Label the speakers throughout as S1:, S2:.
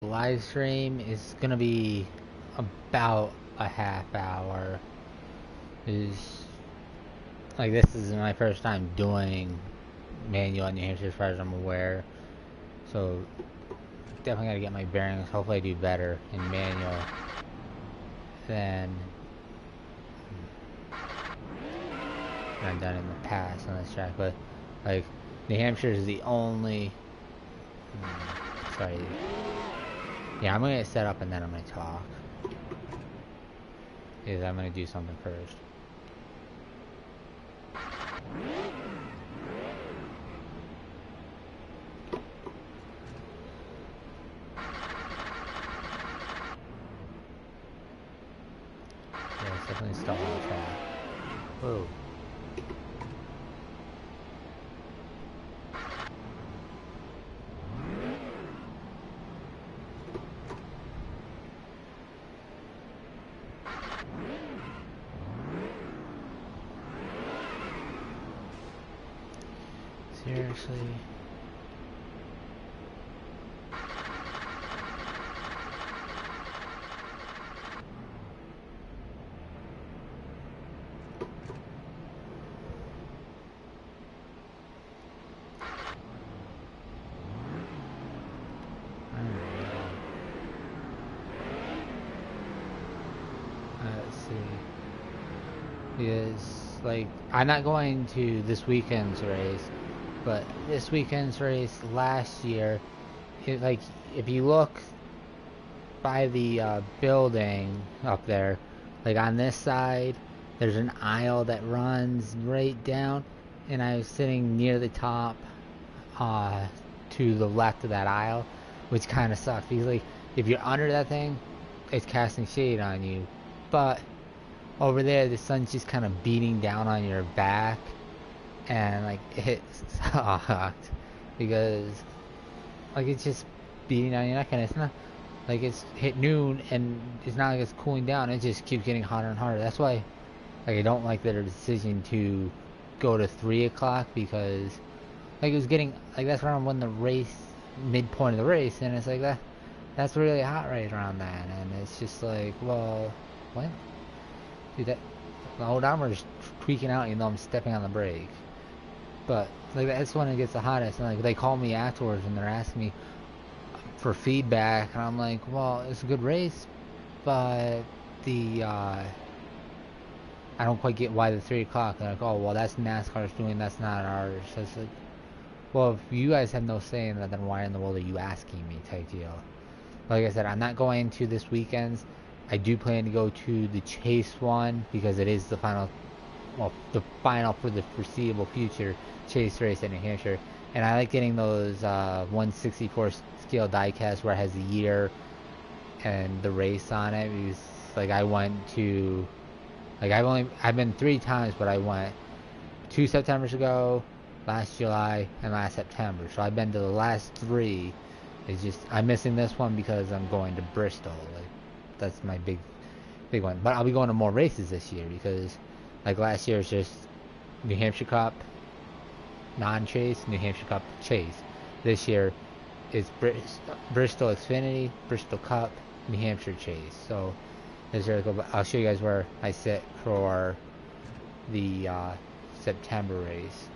S1: Live stream is gonna be about a half hour. Is like this is my first time doing manual in New Hampshire as far as I'm aware. So definitely gotta get my bearings. Hopefully I do better in manual than I've done in the past on this track. But like New Hampshire is the only sorry. Yeah, I'm gonna get set up and then I'm gonna talk. Because I'm gonna do something first. Yeah, it's definitely stall the track. Whoa. Seriously? Let's see. Because, like, I'm not going to this weekend's race, but this weekend's race last year, like, if you look by the building up there, like on this side, there's an aisle that runs right down, and I was sitting near the top, to the left of that aisle, which kind of sucks because, like, if you're under that thing, it's casting shade on you, but over there the sun's just kind of beating down on your back, and like it sucked because like it's just beating on your neck, and it's not like it's hit noon and it's not like it's cooling down, it just keeps getting hotter and hotter. That's why like I don't like their decision to go to 3 o'clock, because like it was getting like that's around when the race midpoint of the race, and it's like that's really hot right around that, and it's just like, well, what? Dude, that the whole odometer's tweaking out, even though I'm stepping on the brake. But like that's when it gets the hottest, and like they call me afterwards and they're asking me for feedback, and I'm like, well, it's a good race, but the I don't quite get why the 3 o'clock. They're like, oh, well, that's NASCAR's doing, that's not ours. So it's like, well, if you guys have no say in that, then why in the world are you asking me, type deal. Like I said, I'm not going to this weekend's. I do plan to go to the Chase one because it is the final, well, the final for the foreseeable future Chase race in New Hampshire. And I like getting those 1/64 scale diecast where it has the year and the race on it, because like I went to, like I've been 3 times, but I went 2 Septembers ago, last July, and last September. So I've been to the last 3. It's just I'm missing this one because I'm going to Bristol. Like that's my big one. But I'll be going to more races this year because like last year it's just New Hampshire Cup, non-chase, New Hampshire Cup, chase. This year it's Bristol Xfinity, Bristol Cup, New Hampshire chase. So this year I'll show you guys where I sit for the September race.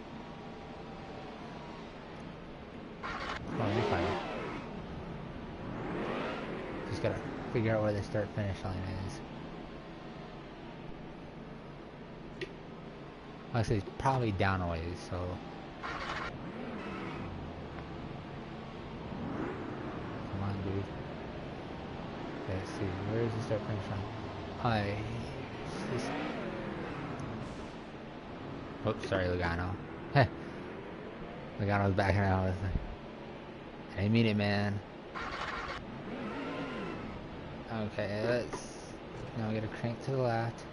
S1: Oh, you're fine. Just gotta figure out where the start finish line is. Actually, it's probably down a ways, so. Come on, dude. Okay, let's see. Where is the start finish line? Oops, sorry, Logano. Logano's backing out. I didn't mean it, man. Okay, let's now get a crank to the left.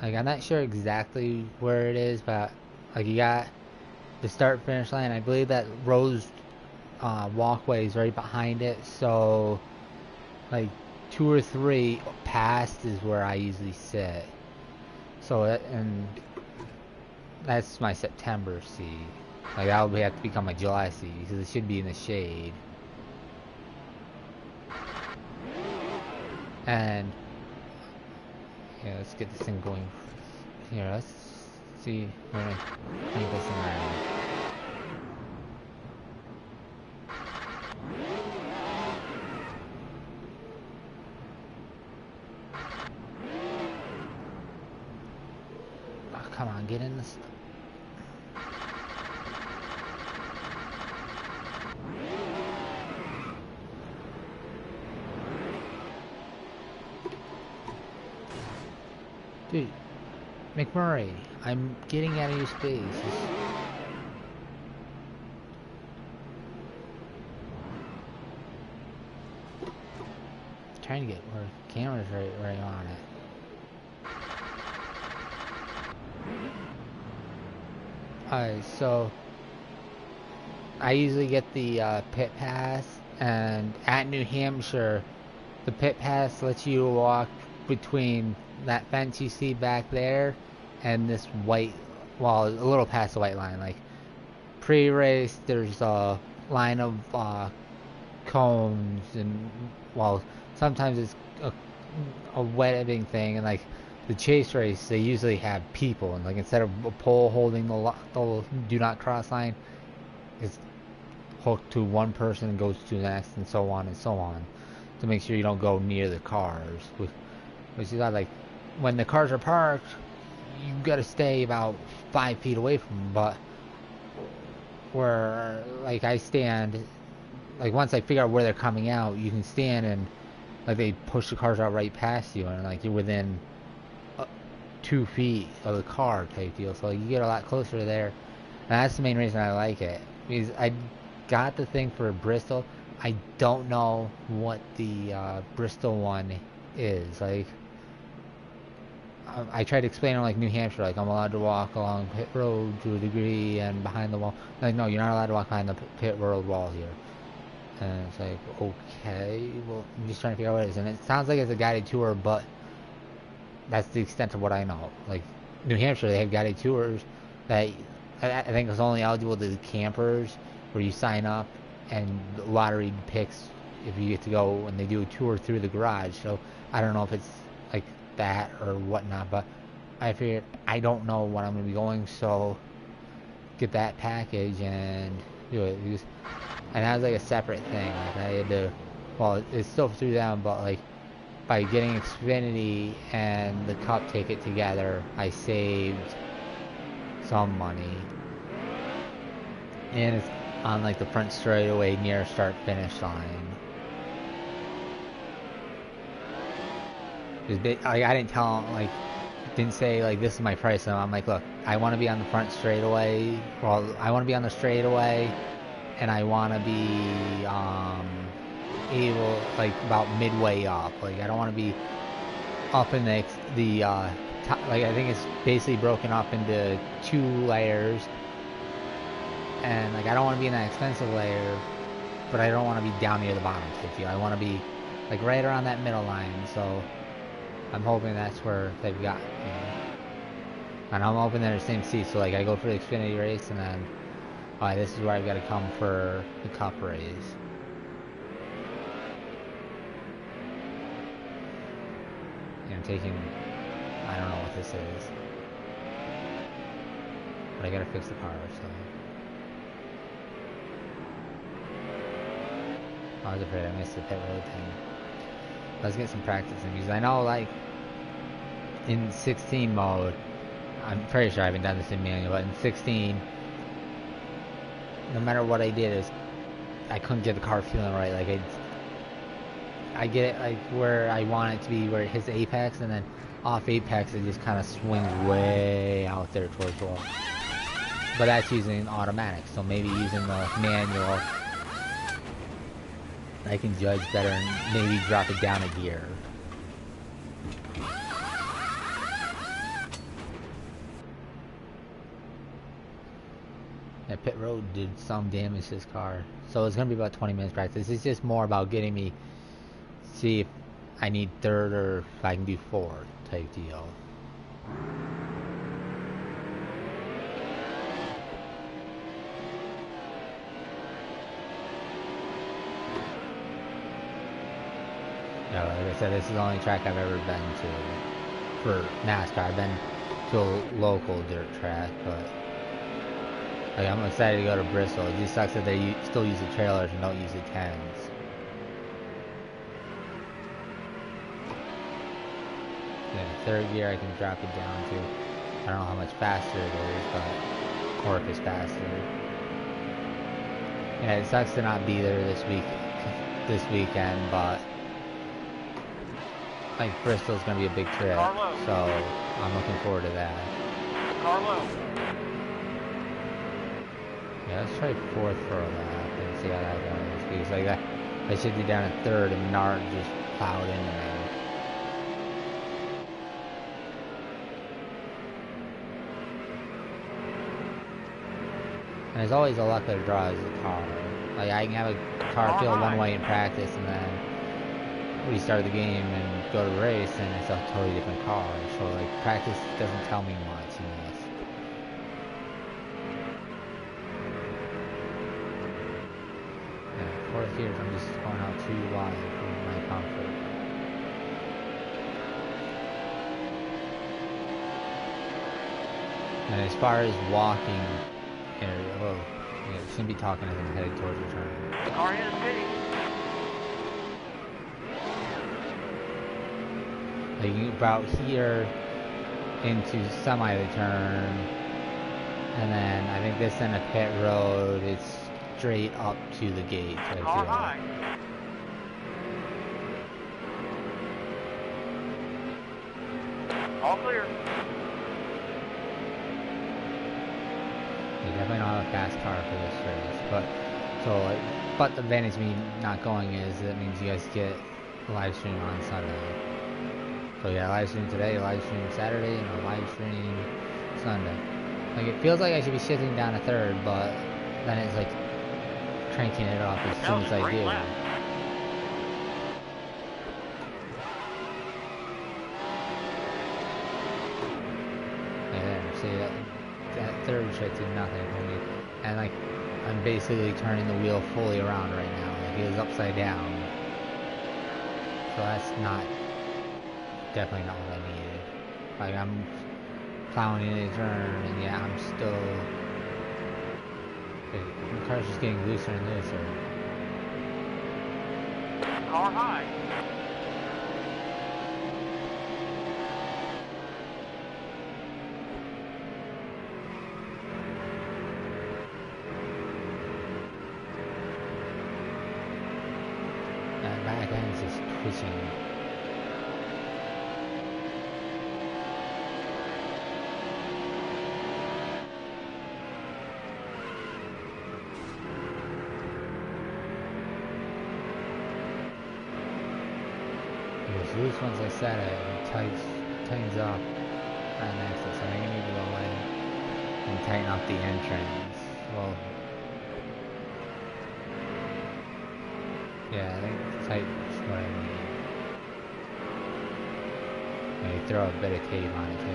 S1: Like I'm not sure exactly where it is, but like you got the start finish line. I believe that Rose walkway is right behind it. So like 2 or 3 past is where I usually sit. So and that's my September seed. Like that would have to become a July seat because it should be in the shade. And yeah, let's get this thing going. Here, let's see. We're gonna crank this thing around. Oh, come on, get in this. Dude, McMurray, I'm getting out of your space. Trying to get where the camera's right on it. Alright, so I usually get the pit pass, and at New Hampshire, the pit pass lets you walk between that fence you see back there and this white, well, a little past the white line. Like pre-race, there's a line of cones, and well, sometimes it's a webbing thing, and like the chase race, they usually have people, and like instead of a pole holding the do not cross line, it's hooked to one person and goes to the next, and so on and so on, to make sure you don't go near the cars. Which is like, when the cars are parked, you gotta stay about 5 feet away from them. But where like I stand, like once I figure out where they're coming out, you can stand and like they push the cars out right past you, and like you're within 2 feet of the car type deal. So like, you get a lot closer there, and that's the main reason I like it. Because I got the thing for Bristol. I don't know what the Bristol one is. Like, I tried to explain on like New Hampshire, like I'm allowed to walk along pit road to a degree and behind the wall. Like, no, you're not allowed to walk behind the pit road wall here. And it's like, okay, well, I'm just trying to figure out what it is. And it sounds like it's a guided tour, but that's the extent of what I know. Like, New Hampshire, they have guided tours that I think it's only eligible to the campers, where you sign up and the lottery picks if you get to go, and they do a tour through the garage. So I don't know if it's like that or whatnot, but I figured I don't know what I'm going to be going, so get that package and do it. And that was like a separate thing. Like, I had to, well, it's still through them, but like by getting Xfinity and the Cup ticket together, I saved some money. And it's on like the front straightaway near start finish line. Like, I didn't tell him, like, didn't say like this is my price. And I'm like, look, I want to be on the front straightaway. Well, I want to be on the straightaway, and I want to be able, like, about midway up. Like, I don't want to be up in the top. Like, I think it's basically broken up into 2 layers, and like I don't want to be in that expensive layer, but I don't want to be down near the bottom type deal. I want to be like right around that middle line. So I'm hoping that's where they've got, you know. And I'm hoping they're the same seats. So like I go for the Xfinity race, and then alright, this is where I've got to come for the Cup race. And I'm taking, I don't know what this is, but I gotta fix the car, so. I was afraid I missed the pit road thing. Let's get some practice in, because I know, like, in 16 mode, I'm pretty sure I haven't done this in manual, but in 16, no matter what I did, is I couldn't get the car feeling right. Like, I get it, like, where I want it to be, where it hits the apex, and then off apex, it just kind of swings way out there towards the wall. But that's using automatic, so maybe using the manual, I can judge better and maybe drop it down a gear. That pit road did some damage to this car. So it's going to be about 20 minutes practice. It's just more about getting me, see if I need third or if I can do fourth type deal. Yeah, like I said, this is the only track I've ever been to for NASCAR. I've been to a local dirt track, but like, I'm excited to go to Bristol. It just sucks that they still use the trailers and don't use the 10s. Yeah, third gear I can drop it down to. I don't know how much faster it is, but or if it's faster. Yeah, it sucks to not be there this weekend, but like Bristol's gonna be a big trip, so I'm looking forward to that. Yeah, let's try fourth for a lap and see how that goes. Because like that, I should be down at third, and Menard just plowed into me. And there's always a luck that draws the car. Like I can have a car feel one way in practice, and then restart the game and go to the race, and it's a totally different car. So like practice doesn't tell me much in this. Yeah, fourth gear, I'm just going out too wide for my comfort. And as far as walking area, whoa, yeah, shouldn't be talking as I'm headed towards the turn.
S2: The car is pitting.
S1: Like about here into semi the turn, and then I think this in a pit road. It's straight up to the gates. I feel.
S2: High. All clear.
S1: You definitely don't have a fast car for this race, but the advantage of me not going is that means you guys get a live stream on Sunday. So yeah, live stream today, live stream Saturday, and a live stream Sunday. Like it feels like I should be shifting down to third, but then it's like cranking it up as soon as I do. Yeah, see that third shift did nothing for me, and like I'm basically turning the wheel fully around right now. Like it was upside down, so that's definitely not what I needed. Like I'm plowing in a turn, and yeah, I'm still. The car's just getting looser and looser.
S2: Car high.
S1: That back end's just twitching. Loose ones I set it and tightens up right next to it, so I think I need to go in and tighten up the entrance. Well, yeah, I think tighten's what I need. Maybe throw a bit of tape on it too.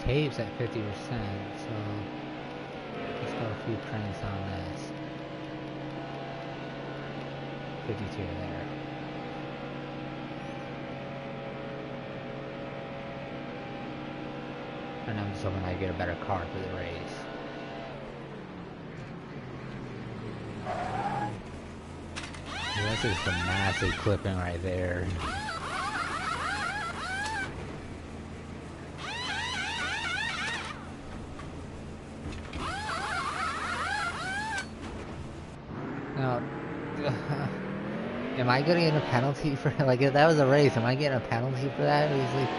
S1: Tape's at 50%, so let's go a few cranks on this. 52 there. And I'm just hoping I get a better car for the race. Yeah, that's just a massive clipping right there. Now, am I gonna get a penalty for like if that was a race? Am I getting a penalty for that? It was like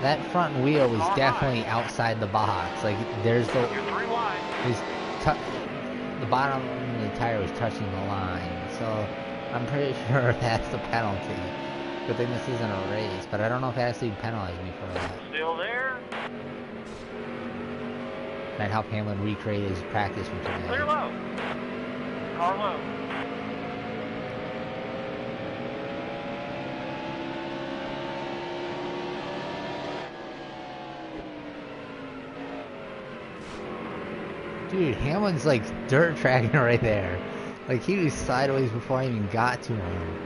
S1: that front wheel was definitely outside the box. Like there's the bottom of the tire was touching the line, so I'm pretty sure that's the penalty. Good thing this isn't a race, but I don't know if it actually penalized me for that.
S2: Still there?
S1: And I'd help Hamlin recreate his practice from today.
S2: Clear low. Car low.
S1: Dude, Hamlin's like dirt tracking right there. Like he was sideways before I even got to him.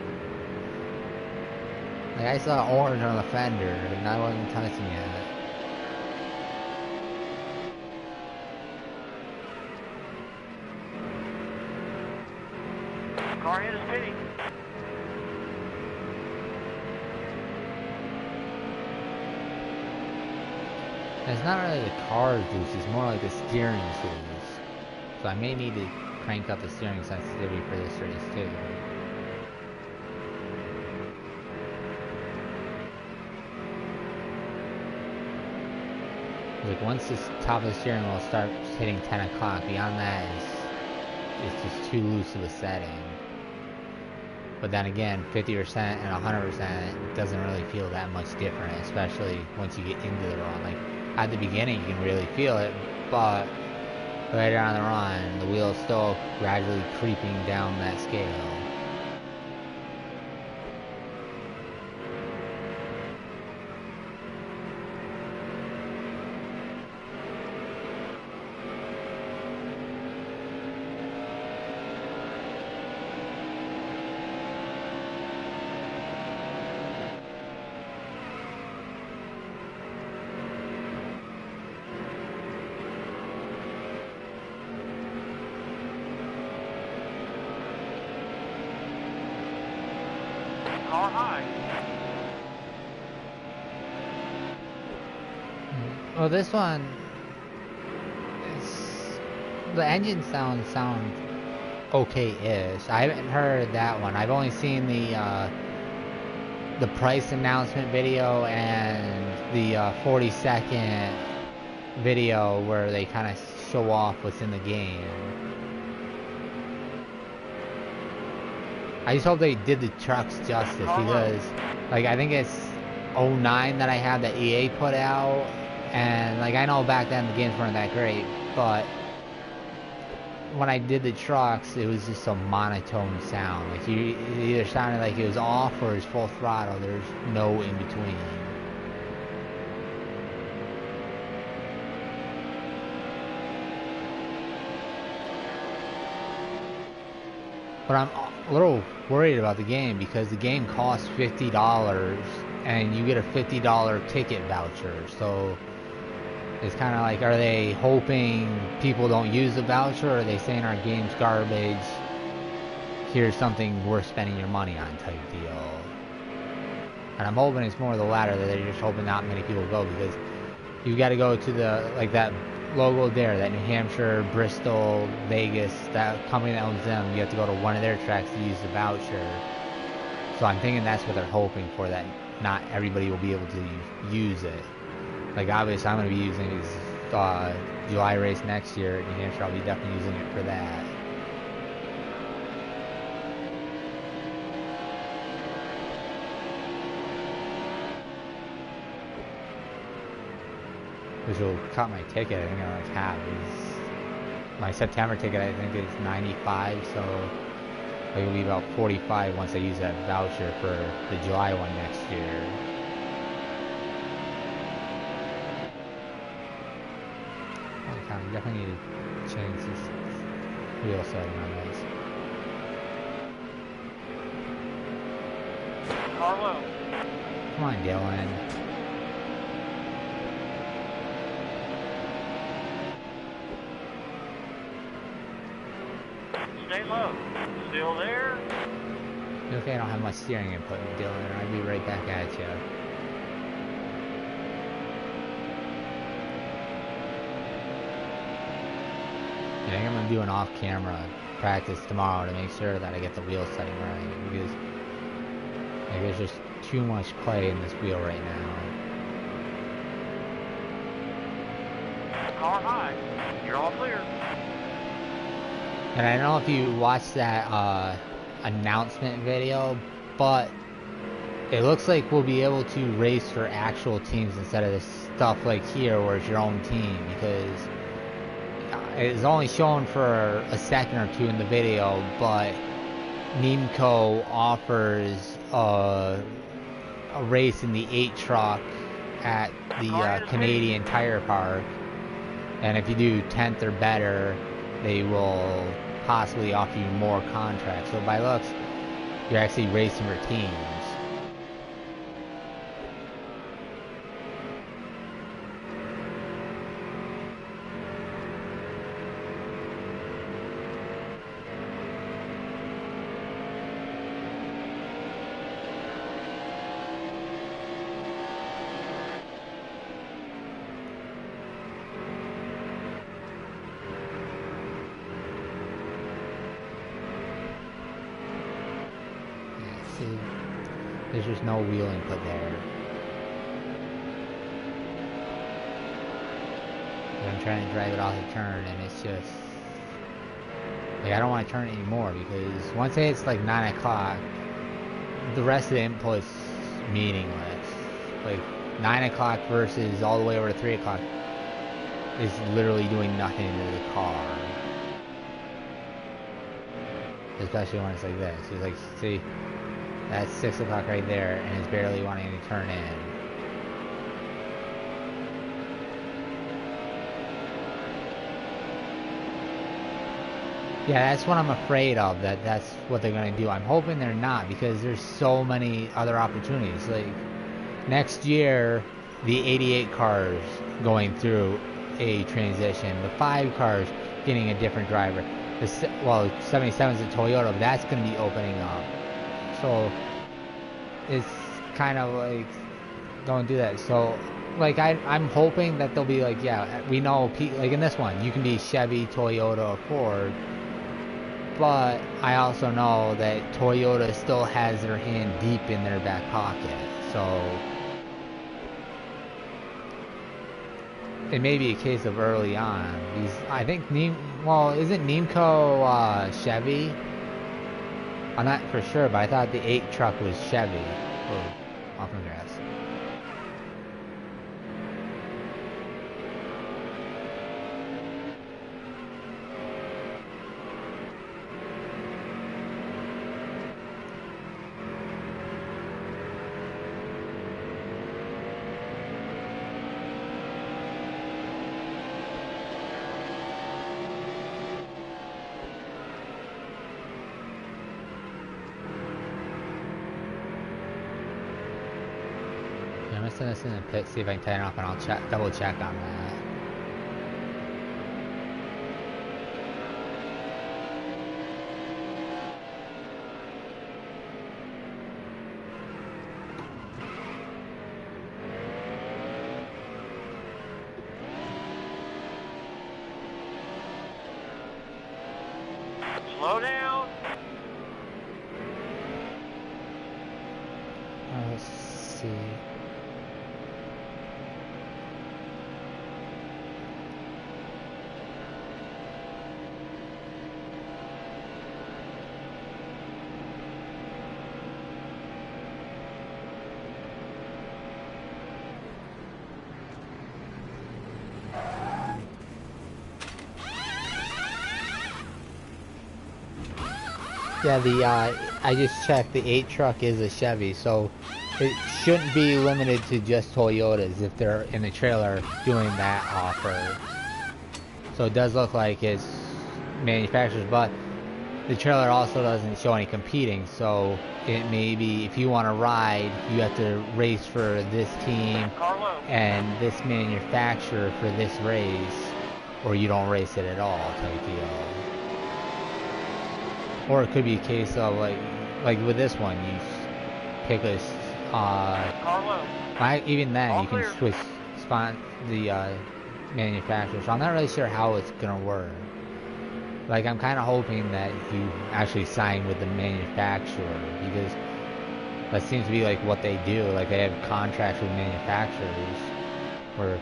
S1: Like I saw orange on the fender and I wasn't touching it.
S2: Car hit is pitting.
S1: And it's not really the car's loose, it's more like the steering's loose. So I may need to crank up the steering sensitivity for this race too. Like once this top of the steering wheel starts hitting 10 o'clock, beyond that it's just too loose of a setting. But then again, 50% and 100% doesn't really feel that much different, especially once you get into the run. Like at the beginning you can really feel it, but later on the run, the wheel is still gradually creeping down that scale.
S2: Car high.
S1: Well, this one, the engine sound okay-ish. I haven't heard that one. I've only seen the price announcement video and the 40-second video where they kind of show off what's in the game. I just hope they did the trucks justice because, like, I think it's 09 that I had that EA put out, and like I know back then the games weren't that great, but when I did the trucks, it was just a monotone sound. Like it either sounded like it was off or it was full throttle. There's no in between. But I'm a little worried about the game because the game costs $50 and you get a $50 ticket voucher. So it's kind of like, are they hoping people don't use the voucher, or are they saying our game's garbage, here's something worth spending your money on type deal? And I'm hoping it's more the latter, that they're just hoping not many people go, because you got to go to the, like that logo there, that New Hampshire, Bristol, Vegas, that company that owns them, you have to go to one of their tracks to use the voucher. So I'm thinking that's what they're hoping for, that not everybody will be able to use it. Like obviously I'm going to be using this July race next year at New Hampshire. I'll be definitely using it for that. Which will cut my ticket, I think I like half. My September ticket I think is 95, so it'll be about 45 once I use that voucher for the July one next year. I definitely need to change this wheel setting on this.
S2: Carlo.
S1: Come on, Dylan.
S2: Stay low. Still there?
S1: Okay, I don't have much steering input, Dylan. I'll be right back at you. I think I'm going to do an off-camera practice tomorrow to make sure that I get the wheel setting right, because like, there's just too much play in this wheel right now.
S2: Car high. You're all clear.
S1: And I don't know if you watched that announcement video, but it looks like we'll be able to race for actual teams instead of this stuff like here where it's your own team, because it's only shown for a second or two in the video, but Nemco offers a race in the 8 truck at the Canadian Tire Park, and if you do 10th or better, they will possibly offer you more contracts. So by looks, you're actually racing for teams. There's just no wheel input there. And I'm trying to drive it off the turn, and it's just like I don't want to turn it anymore, because once it's like 9 o'clock, the rest of the input's meaningless. Like 9 o'clock versus all the way over to 3 o'clock is literally doing nothing to the car. Especially when it's like this. It's like, see, that's 6 o'clock right there, and it's barely wanting to turn in. Yeah, that's what I'm afraid of, that's what they're going to do. I'm hoping they're not, because there's so many other opportunities. Like, next year, the 88 cars going through a transition, the 5 cars getting a different driver. Well, 77's a Toyota, but that's going to be opening up. So it's kind of like, don't do that. So like I'm hoping that they'll be like, yeah, we know, like in this one, you can be Chevy, Toyota, or Ford. But I also know that Toyota still has their hand deep in their back pocket. So it may be a case of early on. I think isn't Nemco Chevy? I'm not for sure, but I thought the 8 truck was Chevy. Oh, off the grass. I'm gonna send this in the pit, see if I can turn it off, and I'll double check on that.
S2: Slow down.
S1: Let's see. Yeah, I just checked, the 8 truck is a Chevy, so it shouldn't be limited to just Toyotas if they're in the trailer doing that offer. So it does look like it's manufacturers, but the trailer also doesn't show any competing, so it may be, if you want to ride, you have to race for this team and this manufacturer for this race, or you don't race it at all type deal. Or it could be a case of like with this one, you pick a even then you can switch the manufacturer. So I'm not really sure how it's gonna work. Like, I'm kind of hoping that you actually sign with the manufacturer, because that seems to be like what they do. Like, they have contracts with manufacturers where,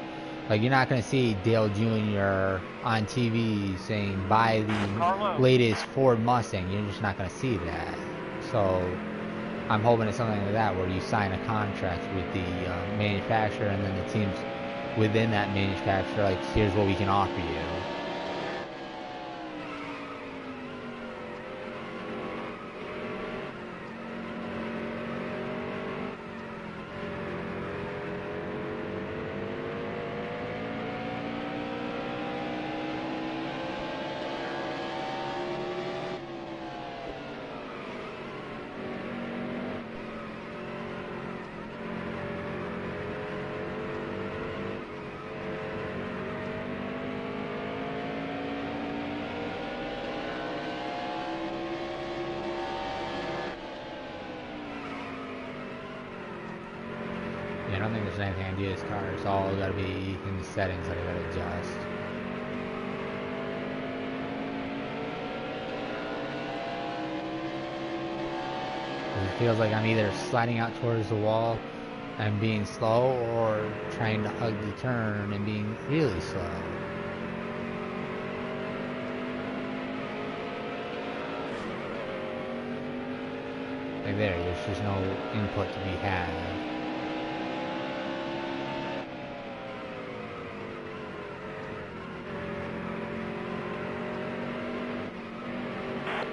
S1: like, you're not going to see Dale Jr. on TV saying, buy the latest Ford Mustang. You're just not going to see that. So I'm hoping it's something like that, where you sign a contract with the manufacturer, and then the teams within that manufacturer, like, here's what we can offer you. don't think there's anything I can do with this car. It's all gotta be in the settings that I gotta adjust. It feels like I'm either sliding out towards the wall and being slow, or trying to hug the turn and being really slow. Like there's just no input to be had.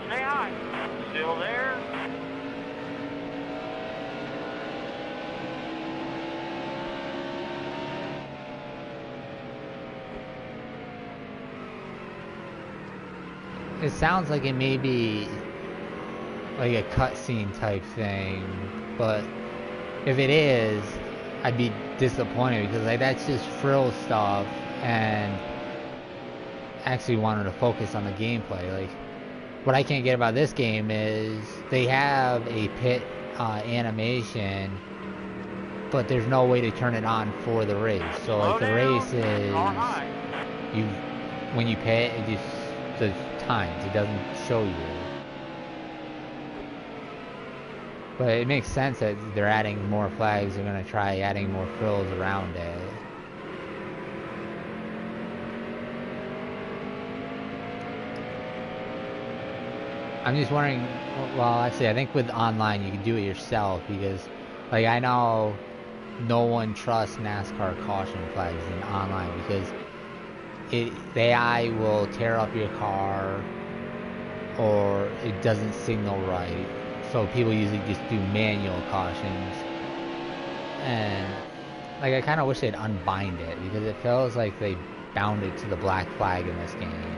S2: Stay high. Still there?
S1: It sounds like it may be like a cutscene type thing, but if it is, I'd be disappointed because like that's just frill stuff, and actually wanted to focus on the gameplay. Like what I can't get about this game is they have a pit animation, but there's no way to turn it on for the race. So like the race is when you pit, it just the times, it doesn't show you. But it makes sense that they're adding more flags. They're going to try adding more frills around it. I'm just wondering, well, actually, I think with online you can do it yourself, because, like, I know no one trusts NASCAR caution flags in online because the AI will tear up your car, or it doesn't signal right. So people usually just do manual cautions. And like I kind of wish they'd unbind it, because it feels like they bound it to the black flag in this game.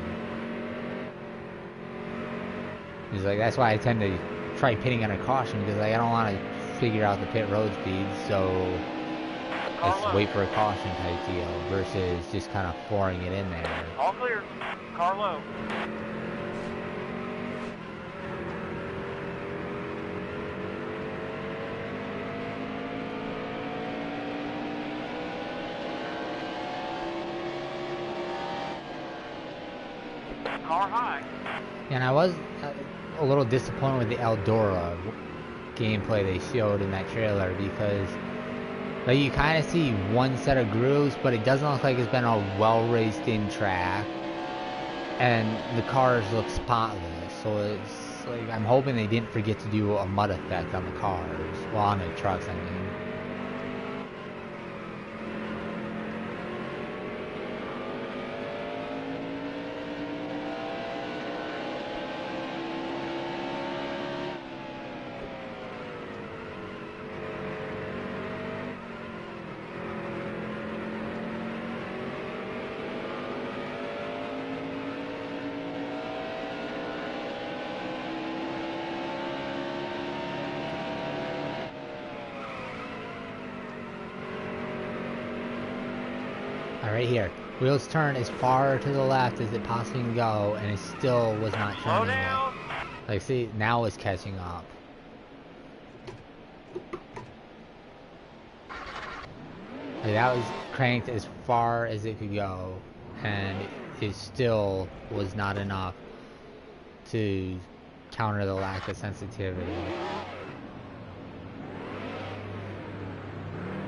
S1: It's like that's why I tend to try pitting under caution, because like, I don't want to figure out the pit road speed, so let's wait for a caution type deal versus just kind of pouring it in there.
S2: All clear. Car low. Car high.
S1: And I was a little disappointed with the Eldora gameplay they showed in that trailer, because like you kind of see one set of grooves, but it doesn't look like it's been a well raced in track, and the cars look spotless. So it's like I'm hoping they didn't forget to do a mud effect on the cars, well, on the trucks, I mean. Right here. Wheels turn as far to the left as it possibly can go, and it still was not turning. Slow down. Like, see, now it's catching up. Like, that was cranked as far as it could go, and it still was not enough to counter the lack of sensitivity.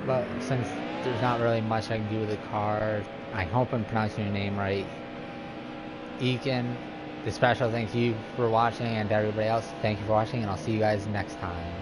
S1: But since there's not really much I can do with the car, I hope I'm pronouncing your name right, Eakin, the special thank you for watching, and to everybody else, thank you for watching, and I'll see you guys next time.